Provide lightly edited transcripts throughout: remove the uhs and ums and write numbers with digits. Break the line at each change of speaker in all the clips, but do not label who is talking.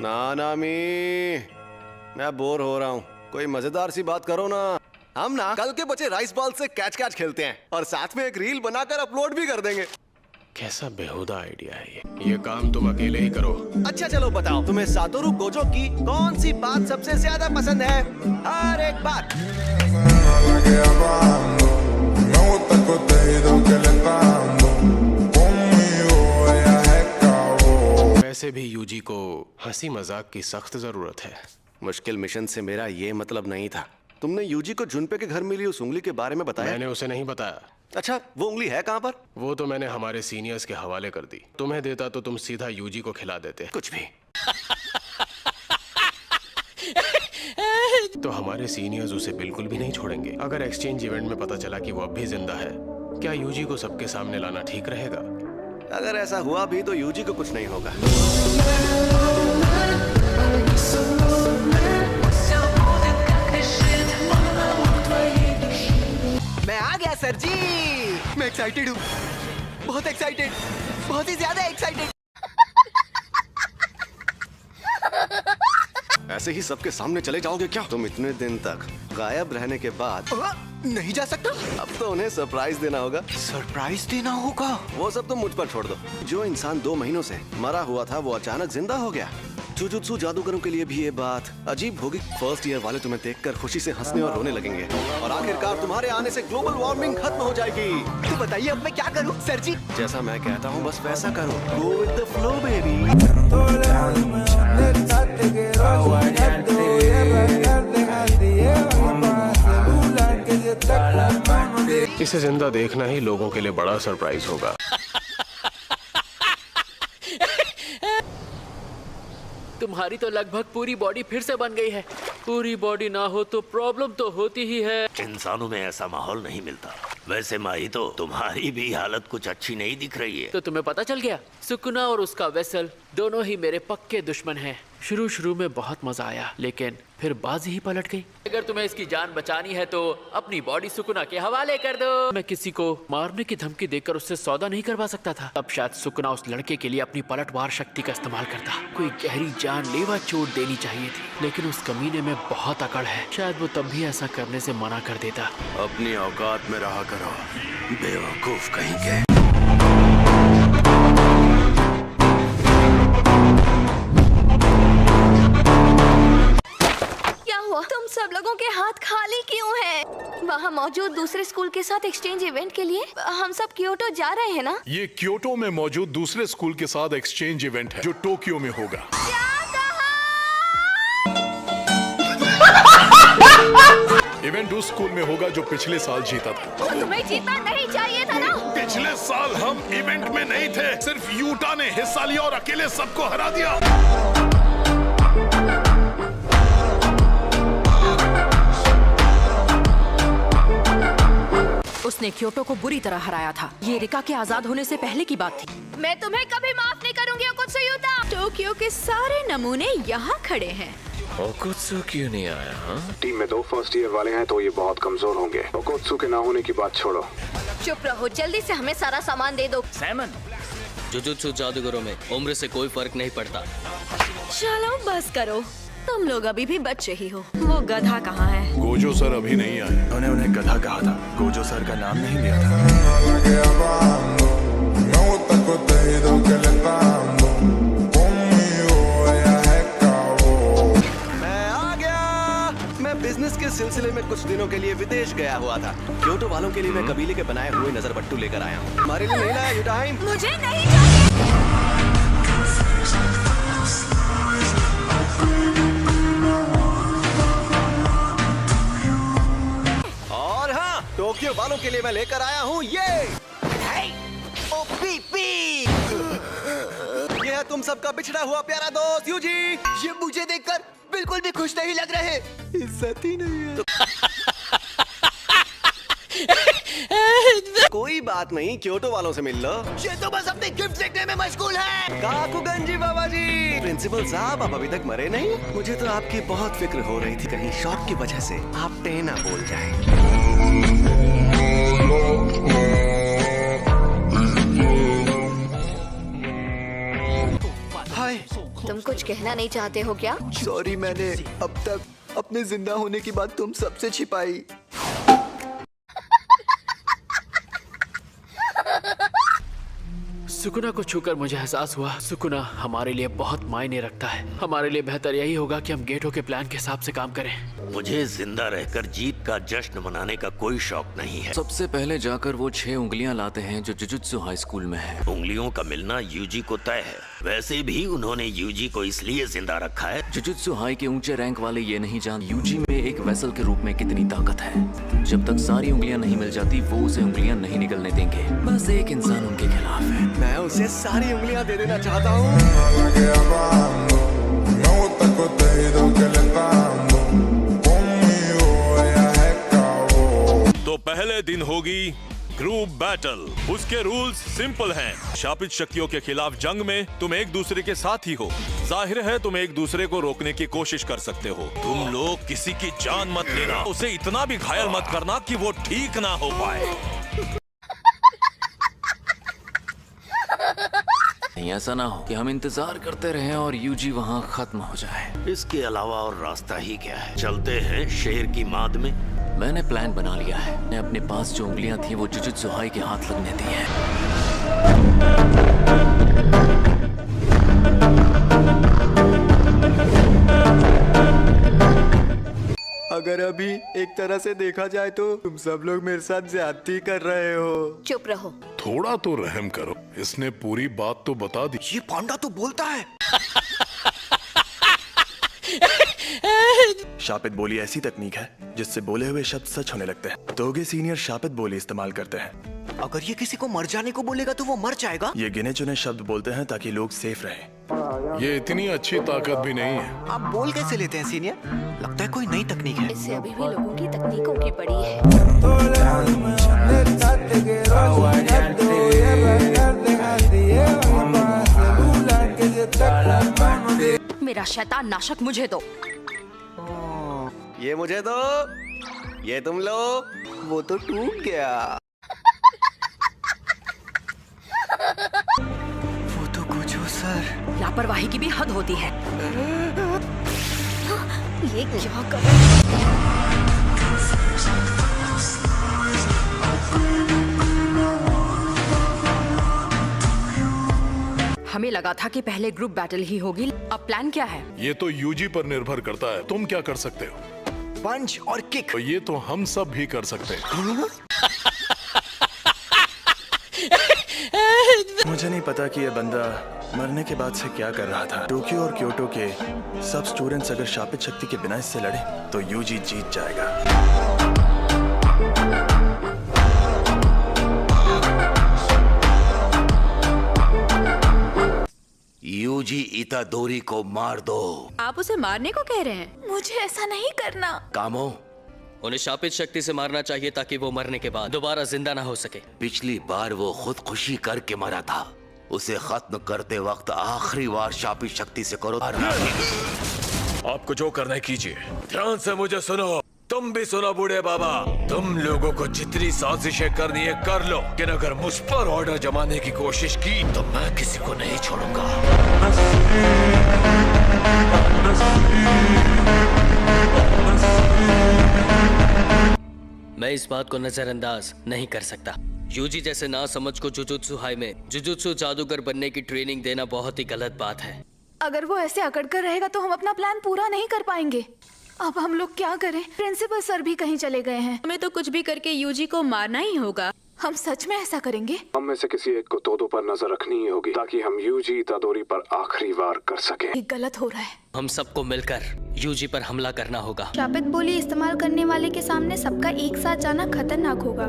ना नामी, मैं बोर हो रहा हूँ, कोई मजेदार सी बात करो ना। हम ना कल के बचे राइस बॉल से कैच कैच खेलते हैं और साथ में एक रील बनाकर अपलोड भी कर देंगे।
कैसा बेहुदा आइडिया है ये काम तुम अकेले ही करो।
अच्छा चलो बताओ, तुम्हें सातोरु गोजो की कौन सी बात सबसे ज्यादा पसंद है? हर एक बात।
वैसे भी यूजी को हंसी मजाक की सख्त जरूरत है।
मुश्किल मिशन से मेरा ये मतलब नहीं था। तुमने यूजी को जुनपे के घर मिली उस उंगली के बारे में बताया?
मैंने उसे नहीं बताया।
अच्छा, वो उंगली है कहाँ पर?
वो तो मैंने हमारे सीनियर्स के हवाले कर दी। तुम्हें देता तो तुम सीधा यूजी को खिला देते।
कुछ भी।
तो हमारे सीनियर्स उसे बिल्कुल भी नहीं छोड़ेंगे। अगर एक्सचेंज इवेंट में पता चला कि वो अब भी जिंदा है, क्या यूजी को सबके सामने लाना ठीक रहेगा?
अगर ऐसा हुआ भी तो यूजी को कुछ नहीं होगा। मैं आ गया सर जी। मैं एक्साइटेड हूँ, बहुत एक्साइटेड, बहुत ही ज्यादा एक्साइटेड। ऐसे ही सबके सामने चले जाओगे क्या? तुम इतने दिन तक गायब रहने के बाद नहीं जा सकता। अब तो उन्हें सरप्राइज देना होगा। सरप्राइज देना होगा? वो सब तुम मुझ पर छोड़ दो। जो इंसान 2 महीनों से मरा हुआ था वो अचानक जिंदा हो गया। जुजुत्सु जादूगरों के लिए भी ये बात अजीब होगी। फर्स्ट ईयर वाले तुम्हें देखकर खुशी से हंसने और रोने लगेंगे और आखिरकार तुम्हारे आने से ग्लोबल वार्मिंग खत्म हो जाएगी। तो बताइए अब मैं क्या करूं सर जी? जैसा मैं कहता हूं बस वैसा करो। Go with the flow baby.
इसे जिंदा देखना ही लोगों के लिए बड़ा सरप्राइज होगा।
तुम्हारी तो लगभग पूरी बॉडी फिर से बन गई है। पूरी बॉडी ना हो तो प्रॉब्लम तो होती ही है।
इंसानों में ऐसा माहौल नहीं मिलता। वैसे माही तो तुम्हारी भी हालत कुछ अच्छी नहीं दिख रही है।
तो तुम्हें पता चल गया? सुकुना और उसका वेसल दोनों ही मेरे पक्के दुश्मन हैं। शुरू में बहुत मजा आया, लेकिन फिर बाजी ही पलट गई। अगर तुम्हें इसकी जान बचानी है तो अपनी बॉडी सुकुना के हवाले कर दो। मैं किसी को मारने की धमकी देकर उससे सौदा नहीं करवा सकता था। अब शायद सुकुना उस लड़के के लिए अपनी पलटवार शक्ति का इस्तेमाल करता। कोई गहरी जानलेवा चोट देनी चाहिए थी, लेकिन उस कमीने में बहुत अकड़ है। शायद वो तब भी ऐसा करने से मना कर देता।
अपनी औकात में रहा करो, बेवकूफ कहीं के।
तुम सब लोगों के हाथ खाली क्यों हैं? वहाँ मौजूद दूसरे स्कूल के साथ एक्सचेंज इवेंट के लिए हम सब क्योटो जा रहे हैं ना?
ये क्योटो में मौजूद दूसरे स्कूल के साथ एक्सचेंज इवेंट है जो टोक्यो में होगा। इवेंट उस स्कूल में होगा जो पिछले साल जीता था।
तो तुम्हें जीतना नहीं चाहिए था ना?
पिछले साल हम इवेंट में नहीं थे, सिर्फ यूटा ने हिस्सा लिया और अकेले सबको हरा दिया।
उसने क्योटो को बुरी तरह हराया था। ये रिका के आजाद होने से पहले की बात थी।
मैं तुम्हें कभी माफ नहीं करूंगी ओकुत्सुयुता।
टोक्यो के सारे नमूने यहाँ खड़े हैं।
ओकुत्सु क्यों नहीं आया? हाँ?
टीम में 2 फर्स्ट ईयर वाले हैं तो ये बहुत कमजोर होंगे। ओकुत्सु के ना होने की बात छोड़ो।
चुप रहो, जल्दी से हमें सारा सामान दे दो।
सैमन, जुजुत्सु जादूगरों में उम्र से कोई फर्क नहीं पड़ता।
चलो बस करो, तुम लोग अभी भी बच्चे ही हो। वो गधा कहाँ है?
गोजो सर अभी नहीं आए।
उन्होंने उन्हें गधा कहा था, गोजो सर का नाम नहीं लिया था।
मैं आ गया। मैं बिजनेस के सिलसिले में कुछ दिनों के लिए विदेश गया हुआ था। क्योटो वालों के लिए मैं कबीले के बनाए हुए नजर बट्टू लेकर आया हूँ। हमारे लिए नहीं लाया यूटाइम?
मुझे नहीं चाहिए।
टोक्यो वालों के लिए मैं लेकर आया हूँ ये ओपीपी। ये है तुम सबका बिछड़ा हुआ प्यारा दोस्त यूजी। ये मुझे देखकर बिल्कुल भी खुश नहीं लग रहे। इज्जत ही नहीं है। कोई बात नहीं, क्योटो वालों से मिल लो। ये तो बस अपने गिफ्ट देखने में मशगूल है। काकुगंजी बाबा जी। प्रिंसिपल साहब, आप अभी तक मरे नहीं? मुझे तो आपकी बहुत फिक्र हो रही थी, कहीं शॉक की वजह से आप टेना बोल जाएं। हाय,
तुम कुछ कहना नहीं चाहते हो क्या?
सॉरी, मैंने अब तक अपने जिंदा होने की बात तुम सबसे छिपाई।
सुकुना को छूकर मुझे एहसास हुआ सुकुना हमारे लिए बहुत मायने रखता है। हमारे लिए बेहतर यही होगा कि हम गेटो के प्लान के हिसाब से काम करें।
मुझे जिंदा रहकर जीत का जश्न मनाने का कोई शौक नहीं है।
सबसे पहले जाकर वो 6 उंगलियां लाते हैं जो जुजुत्सु हाई स्कूल में है।
उंगलियों का मिलना यूजी को तय है। वैसे भी उन्होंने यूजी को इसलिए जिंदा रखा है।
जुजुत्सु हाई के ऊंचे रैंक वाले ये नहीं जानते यूजी में एक वेसल के रूप में कितनी ताकत है। जब तक सारी उंगलियां नहीं मिल जाती वो उसे उंगलियां नहीं निकलने देंगे। बस एक इंसान उनके खिलाफ है।
मैं उसे सारी उंगलियां दे देना चाहता हूँ।
तो पहले दिन होगी ग्रुप बैटल। उसके रूल्स सिंपल हैं। शापित शक्तियों के खिलाफ जंग में तुम एक दूसरे के साथ ही हो। जाहिर है तुम एक दूसरे को रोकने की कोशिश कर सकते हो। तुम लोग किसी की जान मत लेना। उसे इतना भी घायल मत करना कि वो ठीक ना हो पाए।
ऐसा ना हो कि हम इंतजार करते रहें और यूजी वहाँ खत्म हो जाए।
इसके अलावा और रास्ता ही क्या है? चलते हैं शेर की माद में।
मैंने प्लान बना लिया है। मैंने अपने पास जो उंगलियां थी वो जुजुत्सु हाई के हाथ लगने दी हैं।
अगर अभी एक तरह से देखा जाए तो तुम सब लोग मेरे साथ ज्यादती कर रहे हो।
चुप रहो।
थोड़ा तो रहम करो। इसने पूरी बात तो बता दी।
ये पांडा तो बोलता है। शापित बोली ऐसी तकनीक है जिससे बोले हुए शब्द सच होने लगते हैं। तोगे सीनियर शापित बोली इस्तेमाल करते हैं। अगर ये किसी को मर जाने को बोलेगा तो वो मर जाएगा। ये गिने चुने शब्द बोलते हैं ताकि लोग सेफ रहें।
ये इतनी अच्छी ताकत भी नहीं है।
आप बोल कैसे लेते हैं सीनियर? लगता है कोई नई तकनीक है।
इससे अभी भी लोगों की तकनीकों की पड़ी है।
मेरा शैतान नाशक मुझे दो।
ये मुझे दो, ये तुम लो।
वो तो टूट गया। वो तो कुछ हो सर।
लापरवाही की भी हद होती है। ये क्या कर रहे हैं? हमें लगा था कि पहले ग्रुप बैटल ही होगी। अब प्लान क्या है?
ये तो यूजी पर निर्भर करता है। तुम क्या कर सकते हो?
पंच और किक।
तो ये तो हम सब भी कर सकते हैं।
मुझे नहीं पता कि ये बंदा मरने के बाद से क्या कर रहा था। टोक्यो और क्योटो के सब स्टूडेंट्स अगर शापित शक्ति के बिना इससे लड़े तो यूजी जीत जाएगा।
यूजी इतादोरी को मार दो।
आप उसे मारने को कह रहे हैं?
मुझे ऐसा नहीं करना।
कामो,
उन्हें शापित शक्ति से मारना चाहिए ताकि वो मरने के बाद दोबारा जिंदा ना हो सके।
पिछली बार वो खुदकुशी करके मरा था। उसे खत्म करते वक्त आखिरी बार शापित शक्ति से करो।
आपको जो करना है कीजिए। ध्यान से मुझे सुनो। तुम भी सुनो बूढ़े बाबा। तुम लोगों को जितनी साजिशें करनी है कर लो, लेकिन अगर मुझ पर ऑर्डर जमाने की कोशिश की तो मैं किसी को नहीं छोड़ूंगा।
मैं इस बात को नजरअंदाज नहीं कर सकता। यूजी जैसे ना समझ को जुजुत्सु हाई में जुजुत्सु जादूगर बनने की ट्रेनिंग देना बहुत ही गलत बात है।
अगर वो ऐसे अकड़ कर रहेगा तो हम अपना प्लान पूरा नहीं कर पाएंगे। अब हम लोग क्या करें? प्रिंसिपल सर भी कहीं चले गए हैं।
हमें तो कुछ भी करके यूजी को मारना ही होगा।
हम सच में ऐसा करेंगे?
हम में से किसी एक को तोदो पर नजर रखनी ही होगी ताकि हम यूजी इतादोरी पर आखिरी वार कर सके।
ये गलत हो रहा है।
हम सबको मिलकर यूजी पर हमला करना होगा।
शापित बोली इस्तेमाल करने वाले के सामने सबका एक साथ जाना खतरनाक होगा।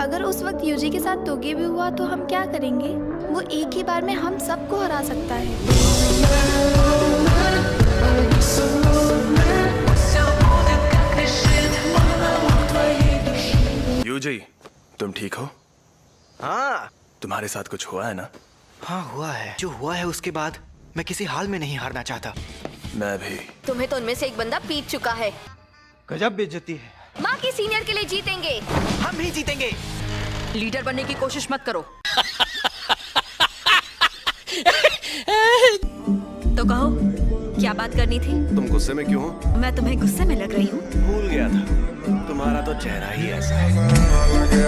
अगर उस वक्त यूजी के साथ तोगे भी हुआ तो हम क्या करेंगे? वो एक ही बार में हम सबको हरा सकता है।
यूजी, तुम ठीक हो? हाँ। तुम्हारे साथ कुछ हुआ है ना? हाँ हुआ है। जो हुआ है उसके बाद मैं किसी हाल में नहीं हारना चाहता। मैं भी।
तुम्हें तो उनमें से एक बंदा पीट चुका है।
गजब बेइज्जती है।
माँ की सीनियर के लिए जीतेंगे।
हम ही जीतेंगे।
लीडर बनने की कोशिश मत करो। तो कहो, क्या बात करनी थी?
तुम गुस्से में क्यों हो?
मैं तुम्हें गुस्से में लग रही हूँ?
भूल गया था, तुम्हारा तो चेहरा ही ऐसा है।